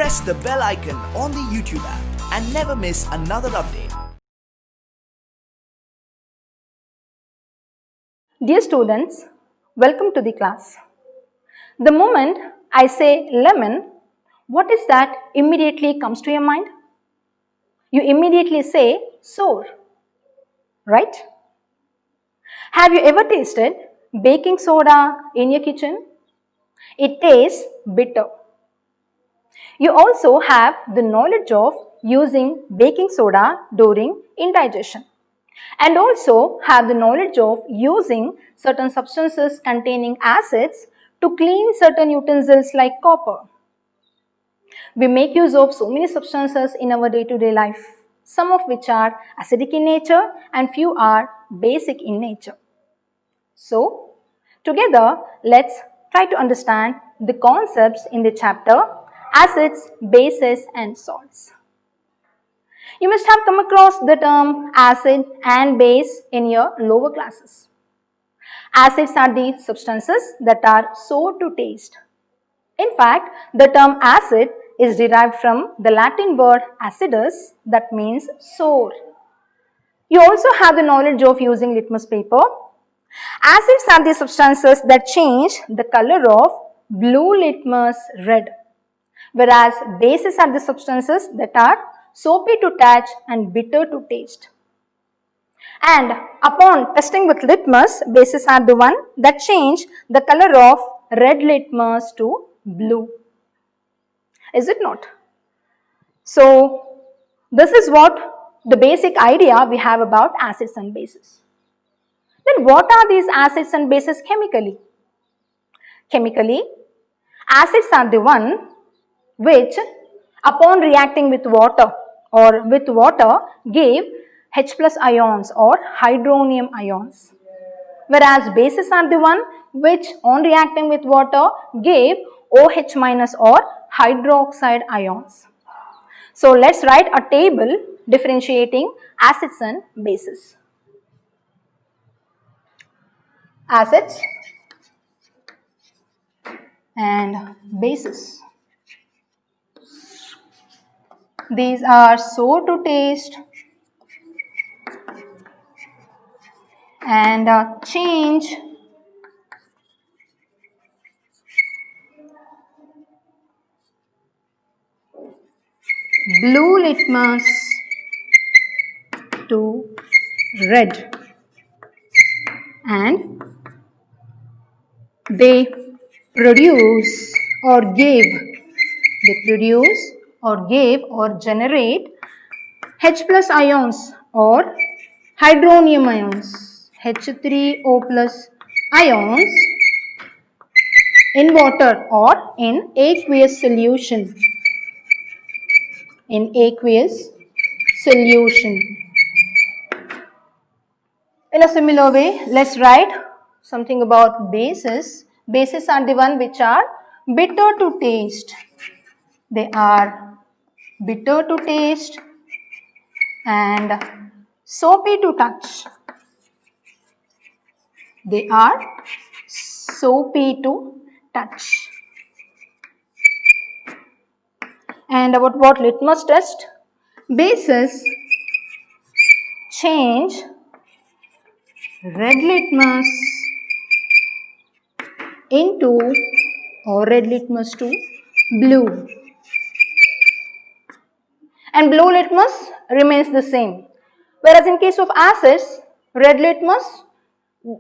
press the bell icon on the YouTube app and never miss another update. Dear students, welcome to the class. The moment I say lemon, what is that immediately comes to your mind? You immediately say sour, right? Have you ever tasted baking soda in your kitchen? It tastes bitter. You also have the knowledge of using baking soda during indigestion, and also have the knowledge of using certain substances containing acids to clean certain utensils like copper. We make use of so many substances in our day-to-day life, some of which are acidic in nature and few are basic in nature. So, together let's try to understand the concepts in the chapter acids, bases and salts. You must have come across the term acid and base in your lower classes. Acids are the substances that are sour to taste. In fact, the term acid is derived from the Latin word acidus, that means sour. You also have the knowledge of using litmus paper. Acids are the substances that change the color of blue litmus red, whereas bases are the substances that are soapy to touch and bitter to taste. And upon testing with litmus, bases are the one that change the color of red litmus to blue. Is it not? So, this is what the basic idea we have about acids and bases. Then what are these acids and bases chemically? Chemically, acids are the one which upon reacting with water give H plus ions or hydronium ions, whereas bases are the one which on reacting with water give OH minus or hydroxide ions. So let's write a table differentiating acids and bases. Acids and bases. These are sour to taste and change blue litmus to red, and they produce or generate H plus ions or hydronium ions, H3O plus ions in water or in aqueous solution. In a similar way, let's write something about bases. Bases are the one which are bitter to taste. They are bitter to taste and soapy to touch. They are soapy to touch. And about what litmus test? Bases change red litmus to blue, and blue litmus remains the same, whereas in case of acids, red litmus,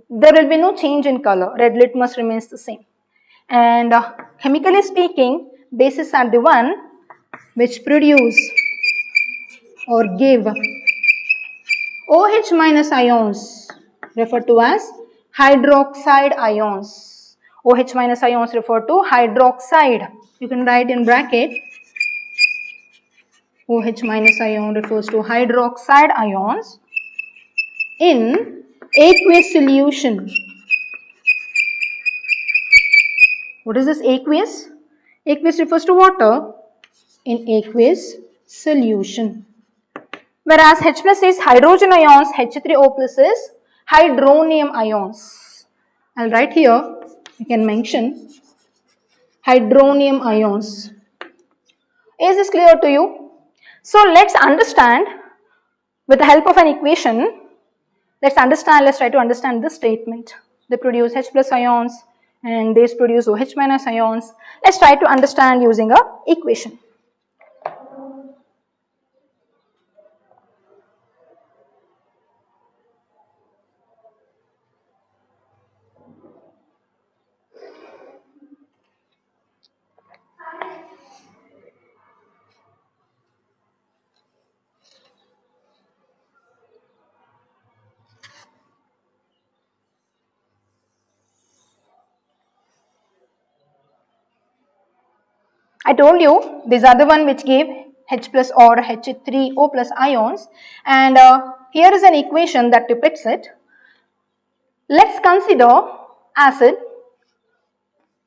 there will be no change in color. Red litmus remains the same. And chemically speaking, bases are the one which produce or give OH minus ions, referred to as hydroxide ions. OH minus ions refer to hydroxide. You can write in bracket OH minus ion refers to hydroxide ions in aqueous solution. What is this aqueous? Aqueous refers to water in aqueous solution. Whereas H plus is hydrogen ions, H3O plus is hydronium ions. I'll write here, you can mention hydronium ions. Is this clear to you? So let's understand with the help of an equation. Let's try to understand this statement. They produce H plus ions and these produce OH minus ions. Let's try to understand using a equation. I told you these are the one which gave H plus or H3O plus ions, and here is an equation that depicts it. Let's consider acid.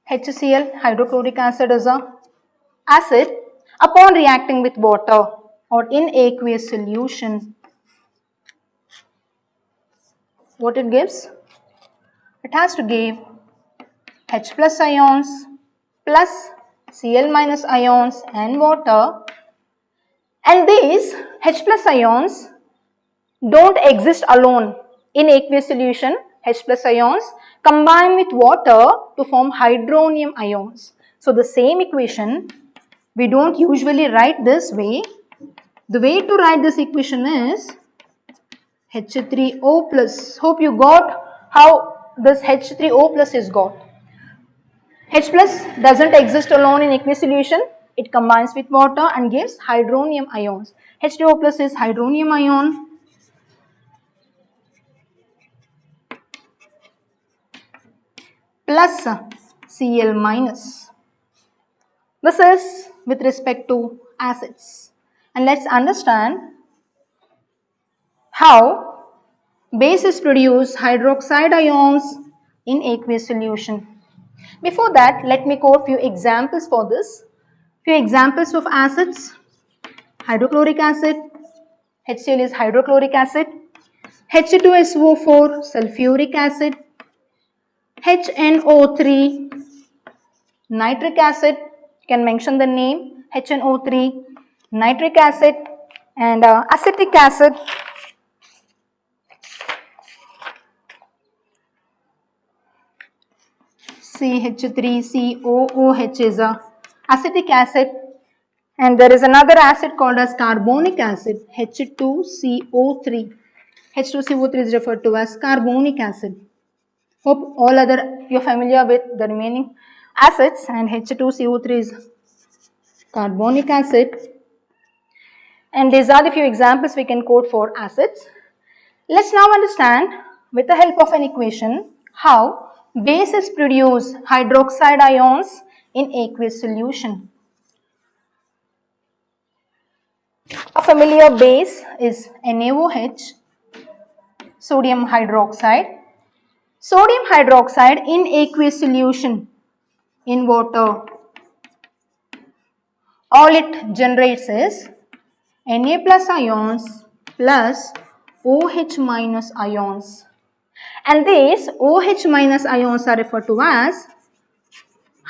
HCl, hydrochloric acid, is a acid. Upon reacting with water or in aqueous solution, what it gives? It has to give H plus ions plus Cl minus ions and water, and these H plus ions don't exist alone in aqueous solution. H plus ions combine with water to form hydronium ions. So the same equation, we don't usually write this way. The way to write this equation is H3O plus. Hope you got how this H3O plus is got. H plus doesn't exist alone in aqueous solution. It combines with water and gives hydronium ions. H2O plus is hydronium ion plus Cl minus. This is with respect to acids. And let's understand how bases produce hydroxide ions in aqueous solution. Before that, let me quote few examples for this. Few examples of acids. Hydrochloric acid, HCl is hydrochloric acid, H2SO4 sulfuric acid, HNO3 nitric acid, you can mention the name HNO3 nitric acid, and acetic acid, CH3COOH is a acetic acid, and there is another acid called as carbonic acid, H2CO3. H2CO3 is referred to as carbonic acid. Hope all other you're familiar with the remaining acids, and H2CO3 is carbonic acid. And these are the few examples we can quote for acids. Let's now understand with the help of an equation how bases produce hydroxide ions in aqueous solution. A familiar base is NaOH, sodium hydroxide. Sodium hydroxide in aqueous solution in water, all it generates is Na plus ions plus OH minus ions, and these OH minus ions are referred to as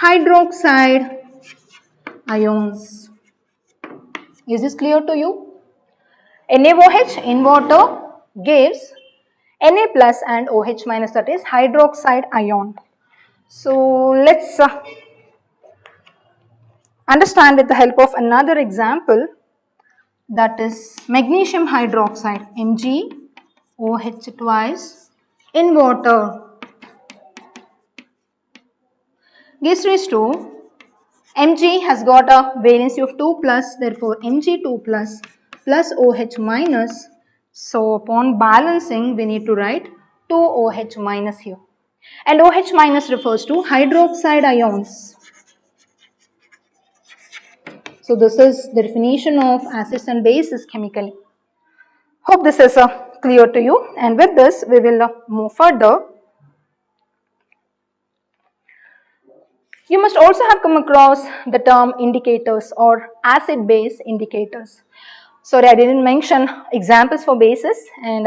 hydroxide ions. Is this clear to you? NaOH in water gives Na plus and OH minus, that is hydroxide ion. So let's understand with the help of another example, that is magnesium hydroxide, MgOH twice in water gives rise to Mg has got a valency of 2 plus, therefore Mg2 plus plus OH minus. So upon balancing we need to write 2 OH minus here, and OH minus refers to hydroxide ions. So this is the definition of acids and bases chemically. Hope this is clear to you, and with this we will move further. You must also have come across the term indicators or acid base indicators. Sorry, I didn't mention examples for bases, and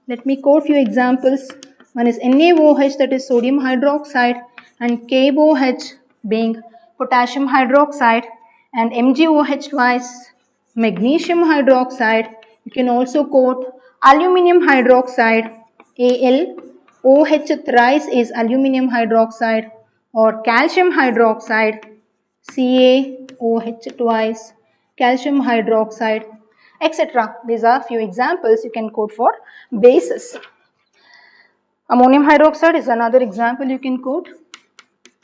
let me quote few examples. One is NaOH, that is sodium hydroxide, and KOH being potassium hydroxide, and MgOH twice, magnesium hydroxide. You can also quote aluminium hydroxide, Al. OH thrice is aluminium hydroxide, or calcium hydroxide, CaOH twice, calcium hydroxide, etc. These are few examples you can quote for bases. Ammonium hydroxide is another example you can quote,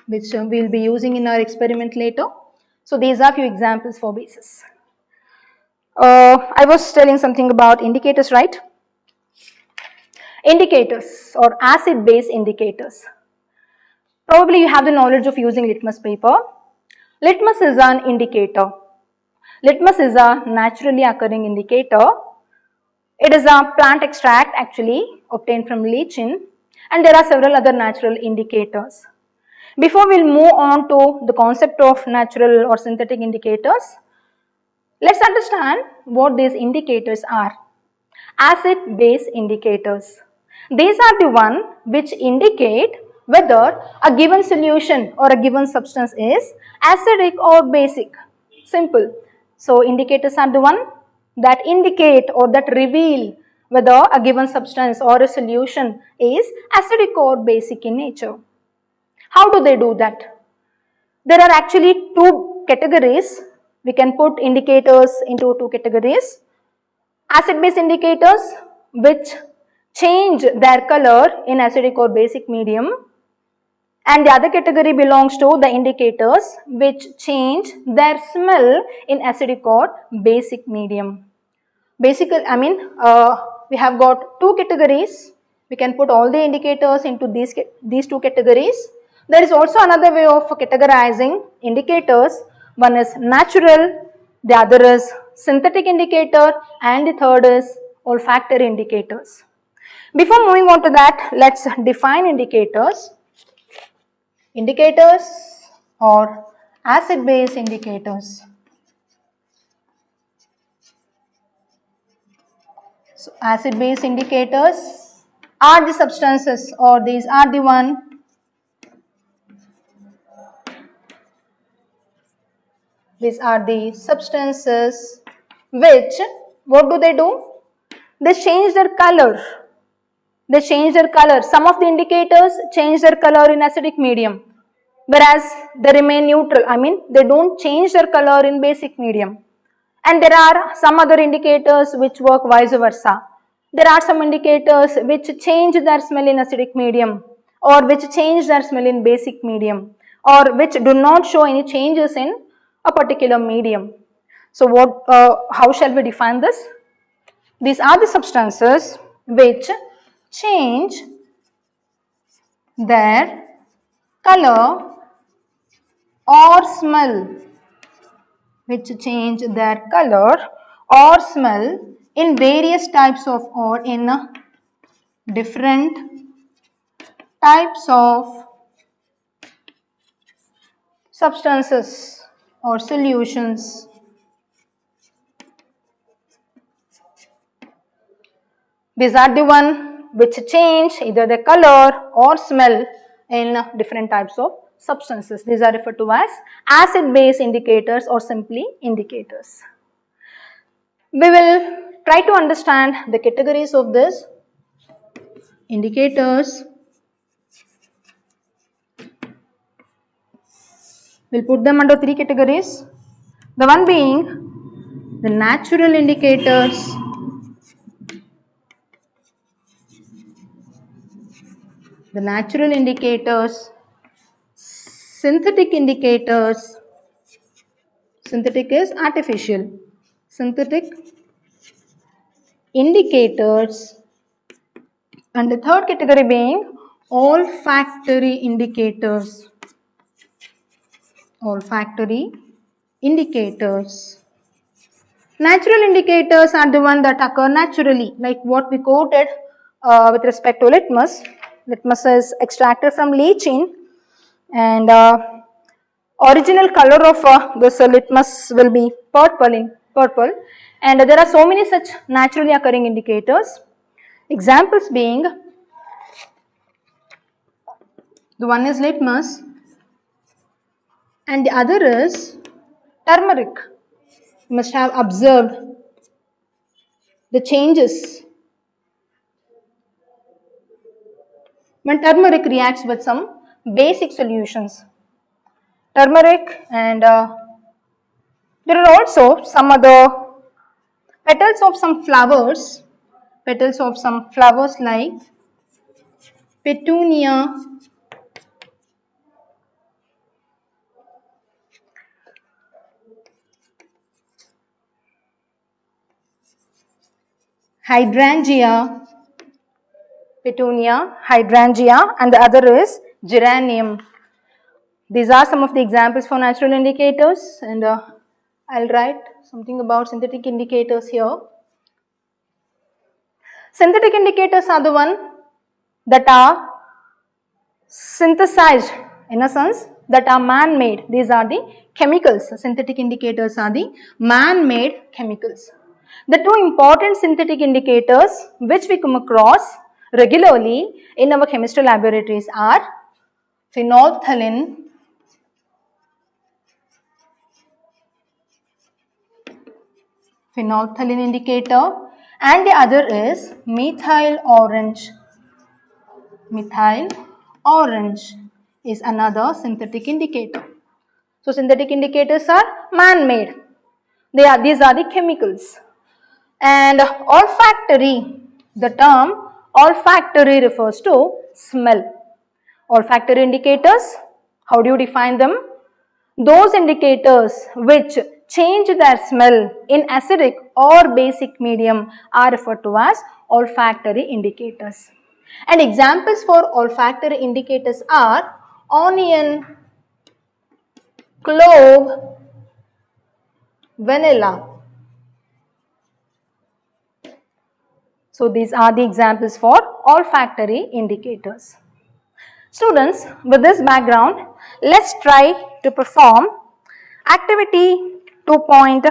which we will be using in our experiment later. So these are few examples for bases. I was telling something about indicators, right? Indicators or acid-base indicators. Probably you have the knowledge of using litmus paper. Litmus is an indicator. Litmus is a naturally occurring indicator. It is a plant extract actually obtained from lichen, and there are several other natural indicators. Before we will move on to the concept of natural or synthetic indicators, let's understand what these indicators are. Acid-base indicators. These are the one which indicate whether a given solution or a given substance is acidic or basic. Simple. So indicators are the one that indicate or that reveal whether a given substance or a solution is acidic or basic in nature. How do they do that? There are actually two categories. We can put indicators into two categories. Acid-base indicators which change their color in acidic or basic medium, and the other category belongs to the indicators which change their smell in acidic or basic medium. Basically, we have got two categories. We can put all the indicators into these two categories. There is also another way of categorizing indicators. One is natural, the other is synthetic indicator, and the third is olfactory indicators. Before moving on to that, let's define indicators. Indicators or acid-base indicators. So, acid-base indicators are the substances, or these are the one these are the substances which, what do? They change their color. They change their color. Some of the indicators change their color in acidic medium, whereas they remain neutral. They don't change their color in basic medium. And there are some other indicators which work vice versa. There are some indicators which change their smell in acidic medium, or which change their smell in basic medium, or which do not show any changes in a particular medium. So how shall we define this? These are the substances which change their color or smell, in various types of, or in different types of substances or solutions. These are the one which change either the color or smell in different types of substances. These are referred to as acid-base indicators or simply indicators. We will try to understand the categories of this indicators. We'll put them under three categories. The one being the natural indicators, synthetic indicators, synthetic is artificial, synthetic indicators, and the third category being olfactory indicators. Natural indicators are the ones that occur naturally, like what we quoted with respect to litmus. Litmus is extracted from lichen, and original color of this litmus will be purple, and there are so many such naturally occurring indicators. Examples being, the one is litmus and the other is Turmeric. You must have observed the changes when turmeric reacts with some basic solutions. Turmeric, and there are also some other petals of some flowers, like petunia, hydrangea, and the other is geranium. These are some of the examples for natural indicators, and I'll write something about synthetic indicators here. Synthetic indicators are the one that are synthesized, in a sense, that are man-made. These are the chemicals. Synthetic indicators are the man-made chemicals. The two important synthetic indicators which we come across regularly in our chemistry laboratories are phenolphthalein indicator, and the other is methyl orange. Methyl orange is another synthetic indicator. So synthetic indicators are man-made. These are the chemicals. And olfactory, the term olfactory refers to smell. Olfactory indicators, how do you define them? Those indicators which change their smell in acidic or basic medium are referred to as olfactory indicators. And examples for olfactory indicators are onion, clove, vanilla. So these are the examples for olfactory indicators. Students, with this background, let's try to perform activity 2.1,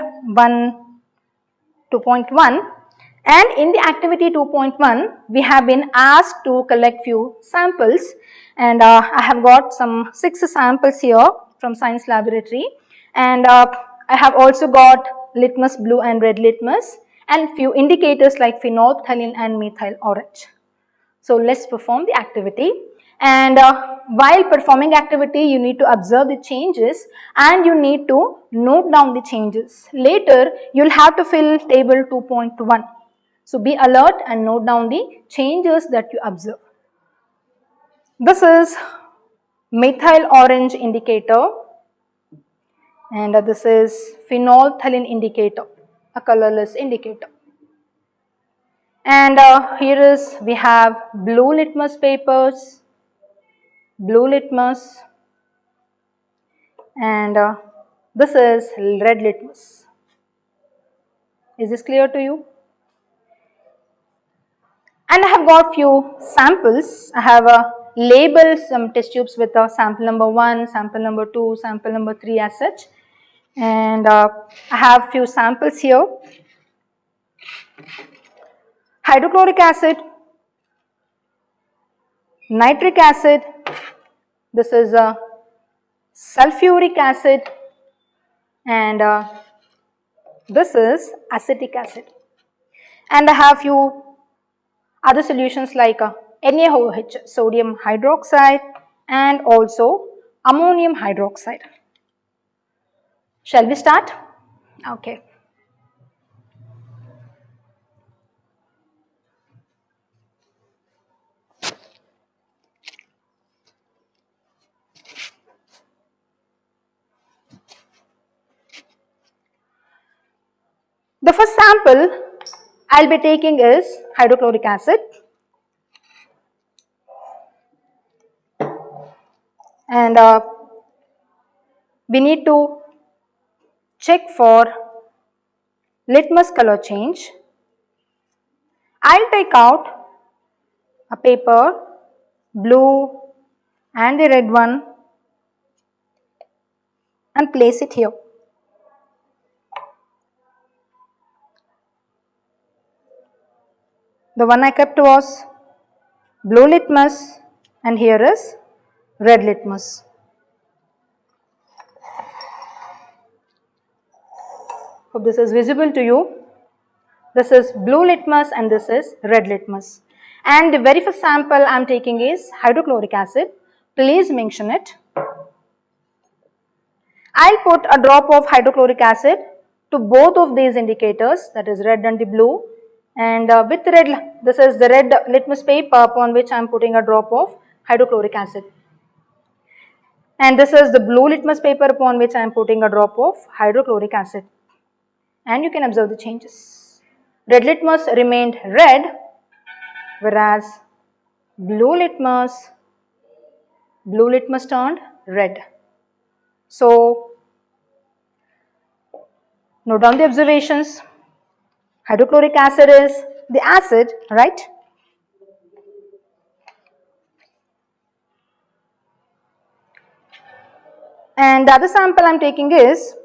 and in the activity 2.1 we have been asked to collect few samples, and I have got some 6 samples here from science laboratory, and I have also got litmus blue and red litmus and few indicators like phenolphthalein and methyl orange. So let's perform the activity, and while performing activity you need to observe the changes and you need to note down the changes. Later you will have to fill table 2.1. So be alert and note down the changes that you observe. This is methyl orange indicator, and this is phenolphthalein indicator, a colorless indicator. And here is, we have blue litmus papers, blue litmus, and this is red litmus. Is this clear to you? And I have got few samples. I have labeled some test tubes with sample number 1, sample number 2, sample number 3 as such. And I have few samples here. Hydrochloric acid, nitric acid, this is sulfuric acid, and this is acetic acid. And I have few other solutions like NaOH, sodium hydroxide, and also ammonium hydroxide. Shall we start? Okay. The first sample I will be taking is hydrochloric acid, and we need to check for litmus color change. I will take out a paper, blue and the red one, and place it here. The one I kept was blue litmus, and here is red litmus. Hope this is visible to you. This is blue litmus and this is red litmus. And the very first sample I am taking is hydrochloric acid. Please mention it. I'll put a drop of hydrochloric acid to both of these indicators, that is red and the blue. And with red, this is the red litmus paper upon which I am putting a drop of hydrochloric acid. And this is the blue litmus paper upon which I am putting a drop of hydrochloric acid. And you can observe the changes. Red litmus remained red, whereas blue litmus turned red. So, note down the observations. Hydrochloric acid is the acid, right? And the other sample I am taking is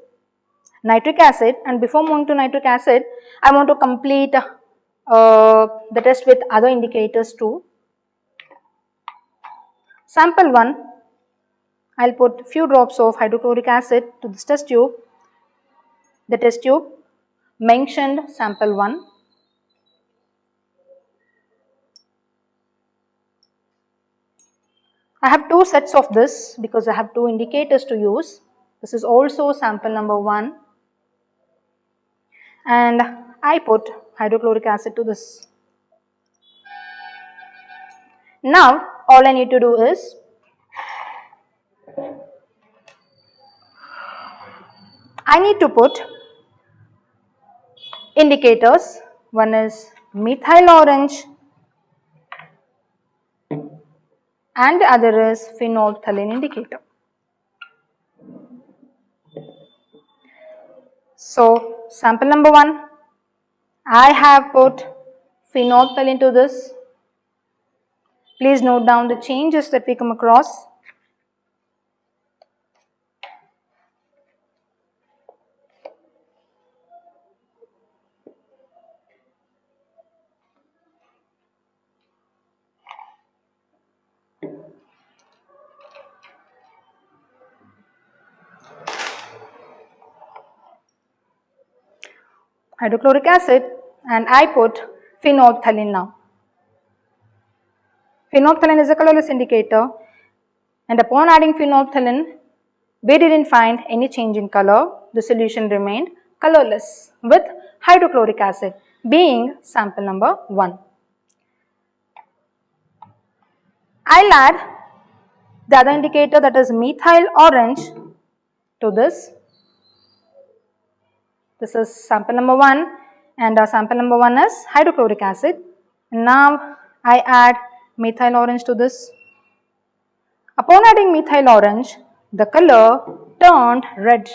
nitric acid, and before moving to nitric acid, I want to complete the test with other indicators too. Sample 1, I will put few drops of hydrochloric acid to this test tube. The test tube mentioned sample 1. I have two sets of this because I have two indicators to use. This is also sample number 1. And I put hydrochloric acid to this. Now, all I need to do is I need to put indicators. One is methyl orange and the other is phenolphthalein indicator. So, sample number 1, I have put phenolphthalein to this. Please note down the changes that we come across. Hydrochloric acid and I put phenolphthalein now. Phenolphthalein is a colorless indicator, and upon adding phenolphthalein, we didn't find any change in color. The solution remained colorless with hydrochloric acid being sample number 1. I'll add the other indicator, that is methyl orange, to this. This is sample number 1 and sample number 1 is hydrochloric acid. And now I add methyl orange to this. Upon adding methyl orange, the color turned red.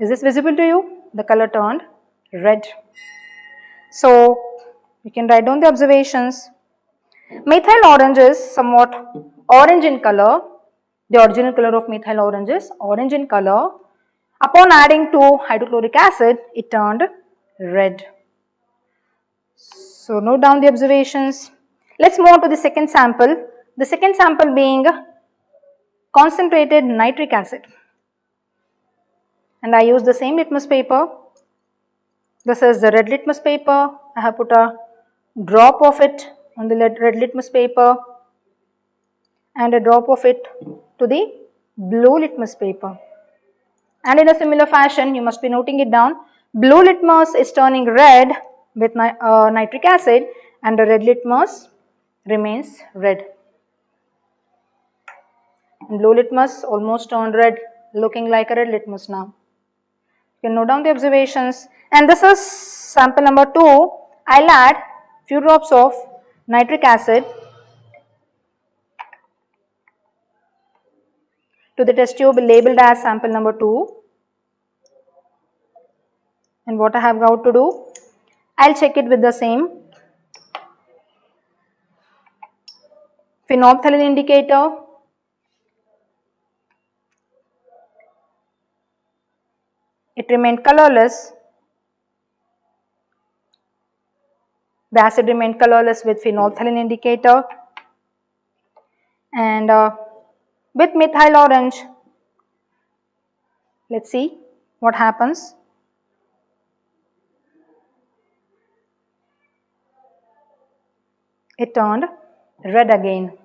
Is this visible to you? The color turned red. So, you can write down the observations. Methyl orange is somewhat orange in color. The original color of methyl orange is orange in color. Upon adding to hydrochloric acid, it turned red. So, note down the observations. Let's move on to the second sample. The second sample being concentrated nitric acid. And I use the same litmus paper. This is the red litmus paper. I have put a drop of it on the red litmus paper and a drop of it to the blue litmus paper. And in a similar fashion, you must be noting it down. Blue litmus is turning red with nitric acid and the red litmus remains red. And blue litmus almost turned red, looking like a red litmus now. You can note down the observations. And this is sample number 2. I'll add few drops of nitric acid to the test tube labeled as sample number 2. And what I have got to do, I'll check it with the same phenolphthalein indicator. It remained colorless. The acid remained colorless with phenolphthalein indicator. And with methyl orange, let's see, what happens? It turned red again.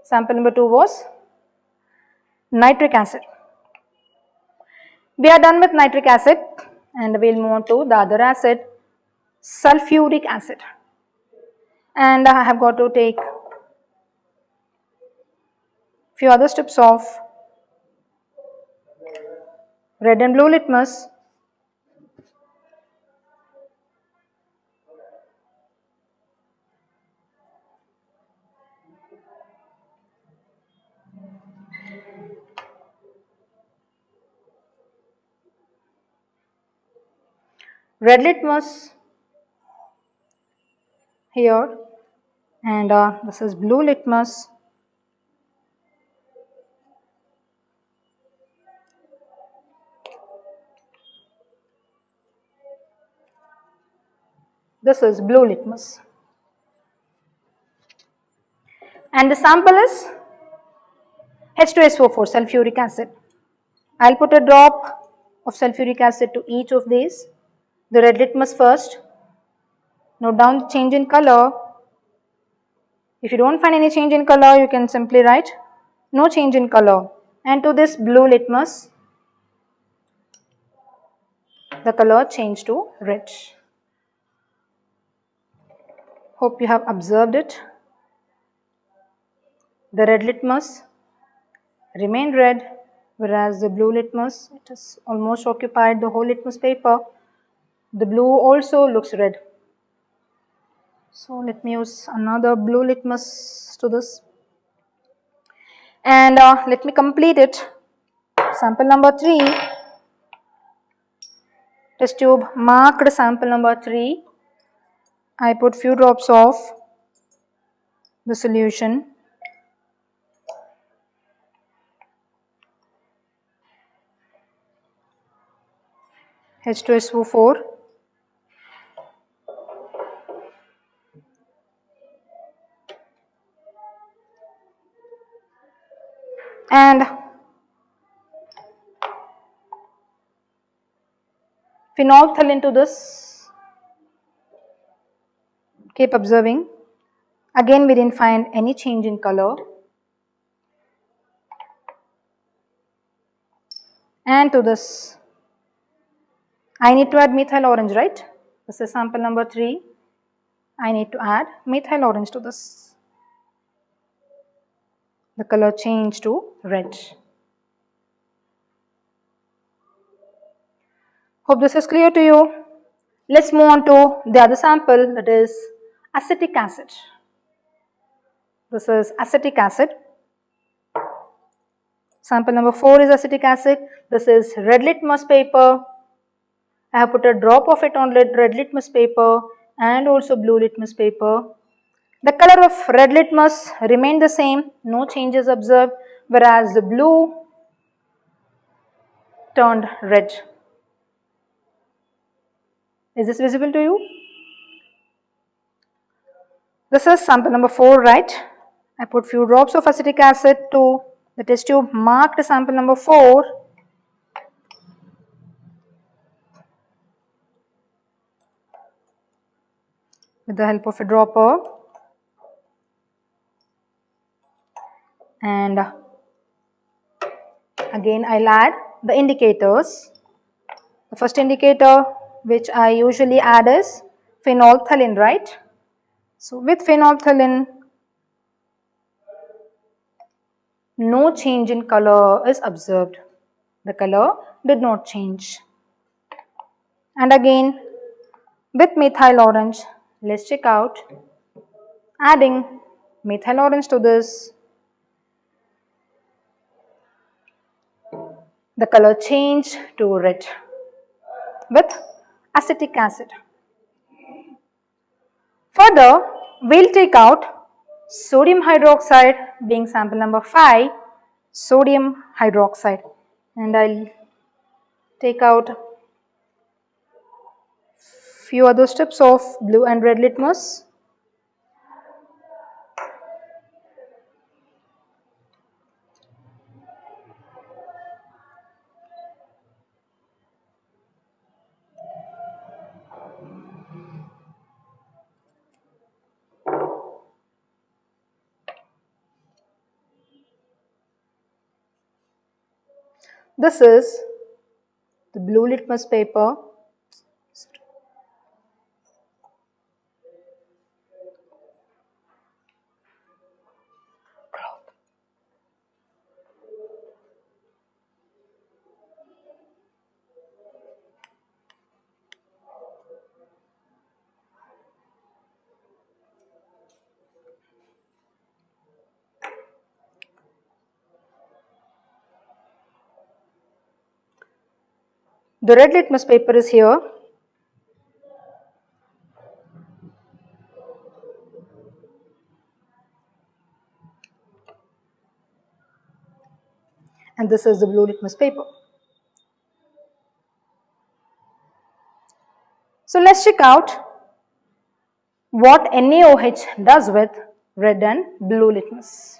Sample number 2 was nitric acid. We are done with nitric acid and we will move on to the other acid, sulfuric acid. And I have got to take few other strips of red and blue litmus. Red litmus here, and this is blue litmus. This is blue litmus. And the sample is H2SO4, sulfuric acid. I'll put a drop of sulfuric acid to each of these. The red litmus first. Note down the change in color. If you don't find any change in color, you can simply write no change in color. And to this blue litmus, the color changed to red. Hope you have observed it. The red litmus remained red, whereas the blue litmus, it has almost occupied the whole litmus paper. The blue also looks red. So let me use another blue litmus to this. And let me complete it. Sample number 3, test tube marked sample number 3. I put few drops of the solution. H2SO4. And phenolphthalein to this. Keep observing. Again, we didn't find any change in color. And to this, I need to add methyl orange, right? This is sample number 3. I need to add methyl orange to this. The color changed to red. Hope this is clear to you. Let's move on to the other sample, that is acetic acid. This is acetic acid. Sample number 4 is acetic acid. This is red litmus paper. I have put a drop of it on red litmus paper and also blue litmus paper. The color of red litmus remained the same, no changes observed, whereas the blue turned red. Is this visible to you? This is sample number 4, right? I put few drops of acetic acid to the test tube marked sample number 4. With the help of a dropper. And again I'll add the indicators. The first indicator which I usually add is phenolphthalein, right? So with phenolphthalein, no change in color is observed. The color did not change. And again with methyl orange, let's check out. Adding methyl orange to this, the color changed to red with acetic acid. Further, we'll take out sodium hydroxide, being sample number 5, sodium hydroxide, and I'll take out few other strips of blue and red litmus. This is the blue litmus paper. The red litmus paper is here. And this is the blue litmus paper. So let's check out what NaOH does with red and blue litmus.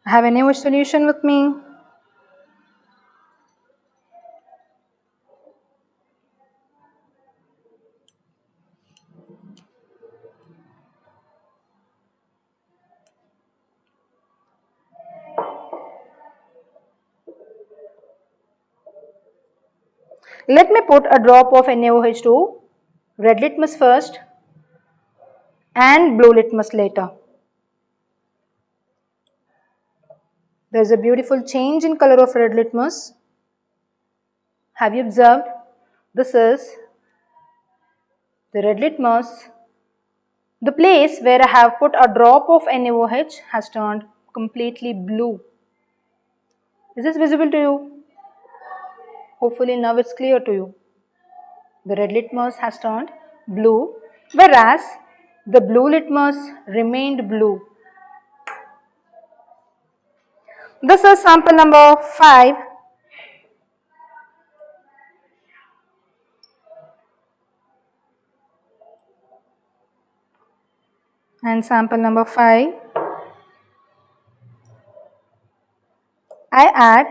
I have NaOH solution with me. Let me put a drop of NaOH to red litmus first and blue litmus later. There is a beautiful change in color of red litmus. Have you observed? This is the red litmus. The place where I have put a drop of NaOH has turned completely blue. Is this visible to you? Hopefully now it's clear to you. The red litmus has turned blue, whereas the blue litmus remained blue. This is sample number 5. And sample number 5. I add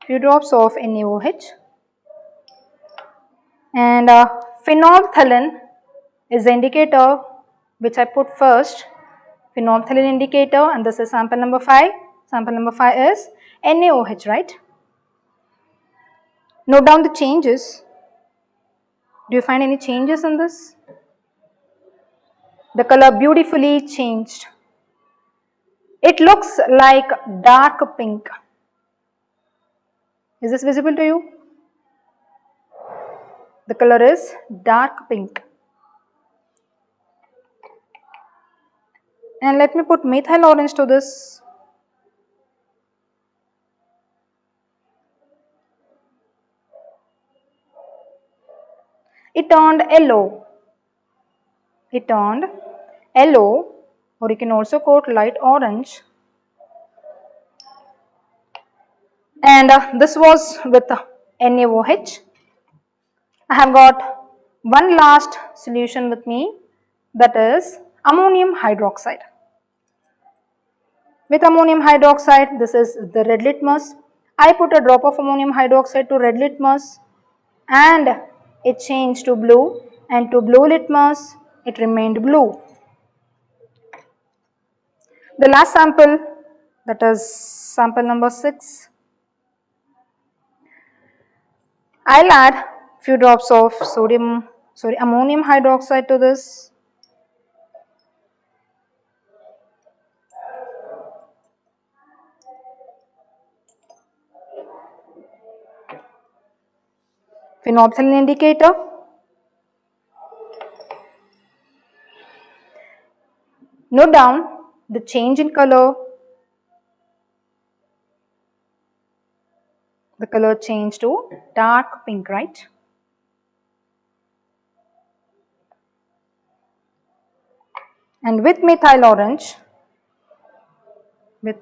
few drops of NaOH, and phenolphthalein is the indicator which I put first. Phenolphthalein indicator, and this is sample number 5. Sample number 5 is NaOH, right? Note down the changes. Do you find any changes in this? The color beautifully changed. It looks like dark pink. Is this visible to you? The color is dark pink. And let me put methyl orange to this. It turned yellow. It turned yellow, or you can also quote light orange. And this was with NaOH. I have got one last solution with me, that is ammonium hydroxide. With ammonium hydroxide, this is the red litmus. I put a drop of ammonium hydroxide to red litmus and it changed to blue, and to blue litmus it remained blue. The last sample, that is sample number 6. I'll add few drops of ammonium hydroxide to this. Phenolphthalein indicator. Note down the change in color. The color changed to dark pink, right? And with methyl orange, it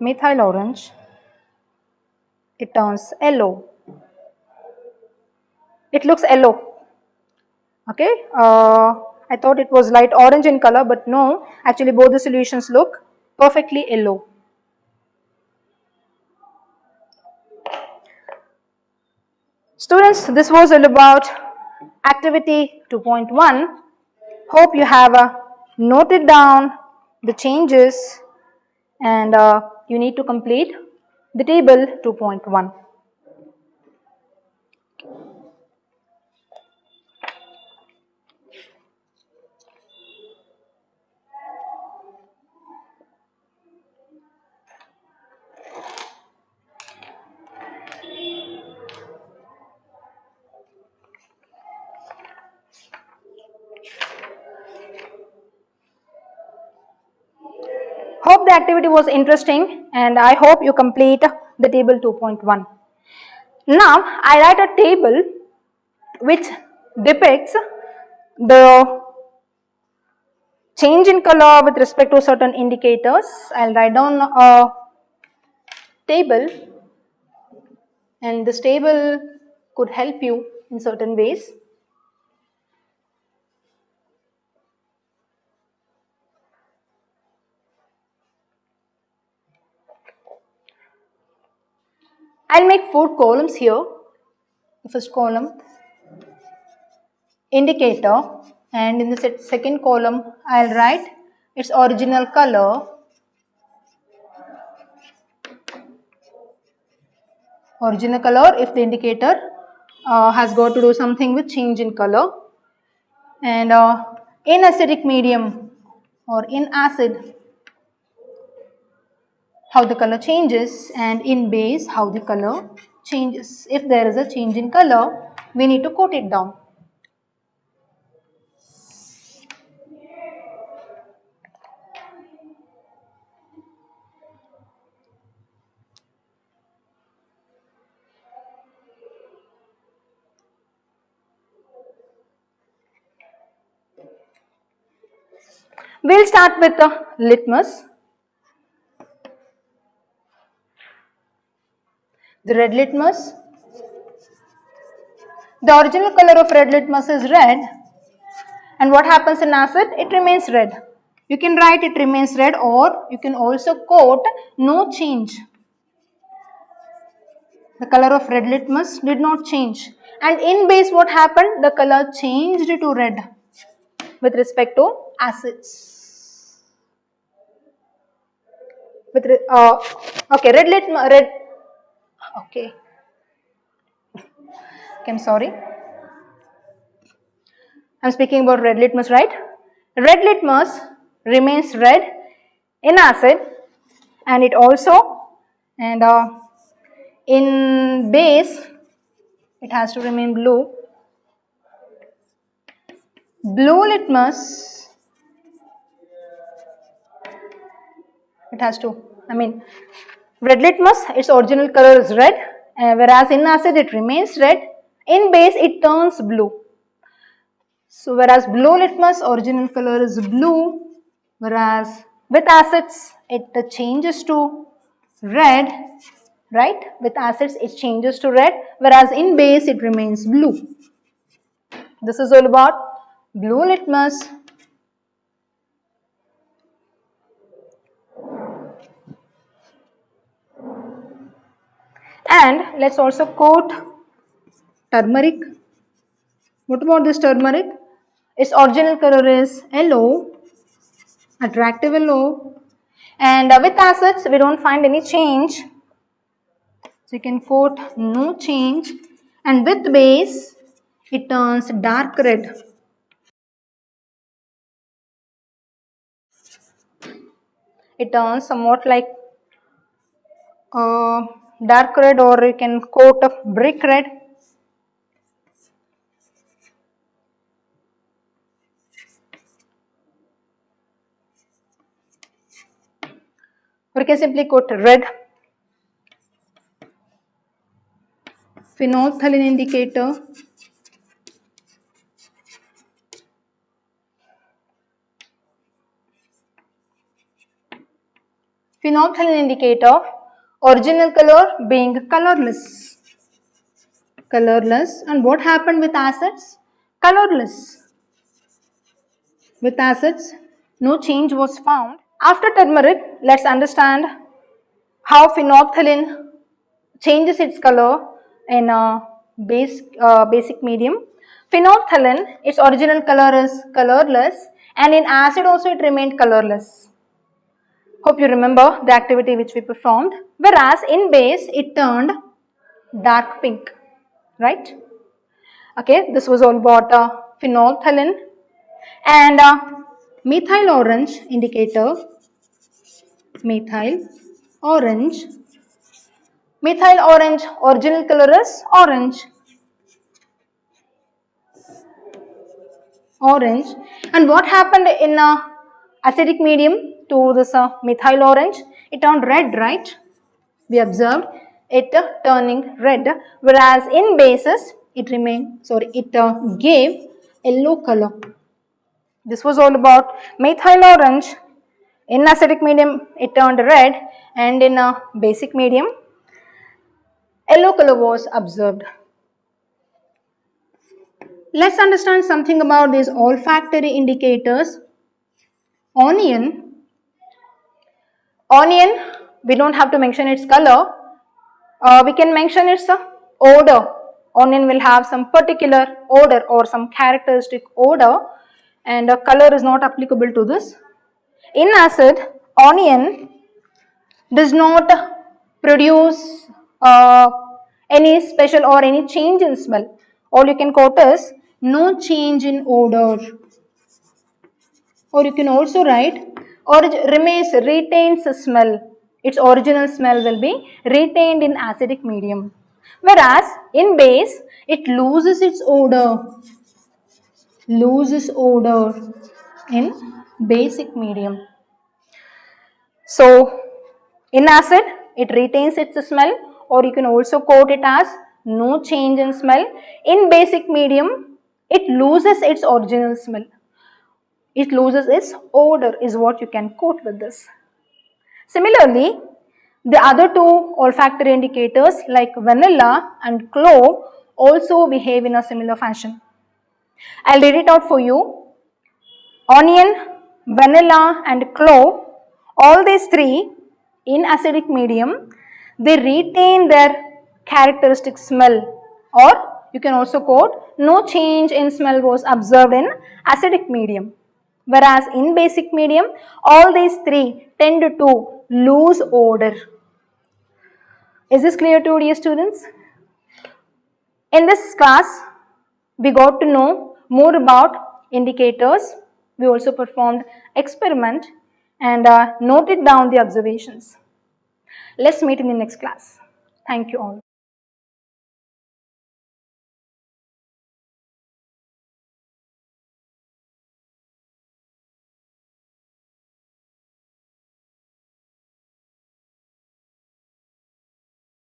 turns yellow. It looks yellow. Okay, I thought it was light orange in color, but no, actually both the solutions look perfectly yellow. Students, this was all about activity 2.1. Hope you have noted down the changes and you need to complete the table 2.1. Hope the activity was interesting and I hope you complete the table 2.1. Now I write a table which depicts the change in color with respect to certain indicators. I'll write down a table, and this table could help you in certain ways. I'll make 4 columns here. The first column, indicator, and in the second column I'll write its original color, if the indicator has got to do something with change in color, and in acidic medium or in acid how the color changes, and in base how the color changes. If there is a change in color, we need to quote it down. We'll start with the litmus. The red litmus. The original color of red litmus is red, and what happens in acid? It remains red. You can write it remains red, or you can also quote no change. The color of red litmus did not change, and in base what happened? The color changed to red with respect to acids. Okay, red litmus, red. Okay, I'm sorry. I'm speaking about red litmus, right? Red litmus remains red in acid, and it also, and in base it has to remain blue. Blue litmus, it has to, red litmus, its original color is red, whereas in acid it remains red. In base it turns blue. So whereas blue litmus original color is blue, whereas with acids it changes to red, right? With acids it changes to red, whereas in base it remains blue. This is all about blue litmus. And let's also quote turmeric. What about this turmeric? Its original color is yellow, attractive yellow, and with acids we don't find any change, so you can quote no change, and with base it turns dark red. It turns somewhat like dark red, or you can quote a brick red. Or you can simply quote red. Phenolphthalein indicator. Phenolphthalein indicator, original color being colorless. Colorless. And what happened with acids? Colorless. With acids, no change was found. After turmeric, let's understand how phenolphthalein changes its color in a basic medium. Phenolphthalein, its original color is colorless, and in acid also it remained colorless. Hope you remember the activity which we performed. Whereas in base it turned dark pink, right? Okay, this was all about phenolphthalein and methyl orange indicator. Methyl orange. Methyl orange original color is orange. Orange. And what happened in acidic medium to this methyl orange? It turned red, right? We observed it turning red, whereas in bases it gave yellow color. This was all about methyl orange. In acidic medium it turned red, and in a basic medium yellow color was observed. Let's understand something about these olfactory indicators. Onion, we don't have to mention its color. We can mention its odor. Onion will have some particular odor or some characteristic odor, and color is not applicable to this. In acid, onion does not produce any special or any change in smell. All you can quote is no change in odor. Or you can also write retains smell. Its original smell will be retained in acidic medium. Whereas in base it loses its odor. Loses odor in basic medium. So in acid it retains its smell, or you can also quote it as no change in smell. In basic medium it loses its original smell. It loses its odor is what you can quote with this. Similarly, the other two olfactory indicators like vanilla and clove also behave in a similar fashion. I'll read it out for you. Onion, vanilla and clove, all these three in acidic medium, they retain their characteristic smell, or you can also quote no change in smell was observed in acidic medium. Whereas in basic medium, all these three tend to lose odor. Is this clear to you, dear students? In this class, we got to know more about indicators. We also performed experiment and noted down the observations. Let's meet in the next class. Thank you all.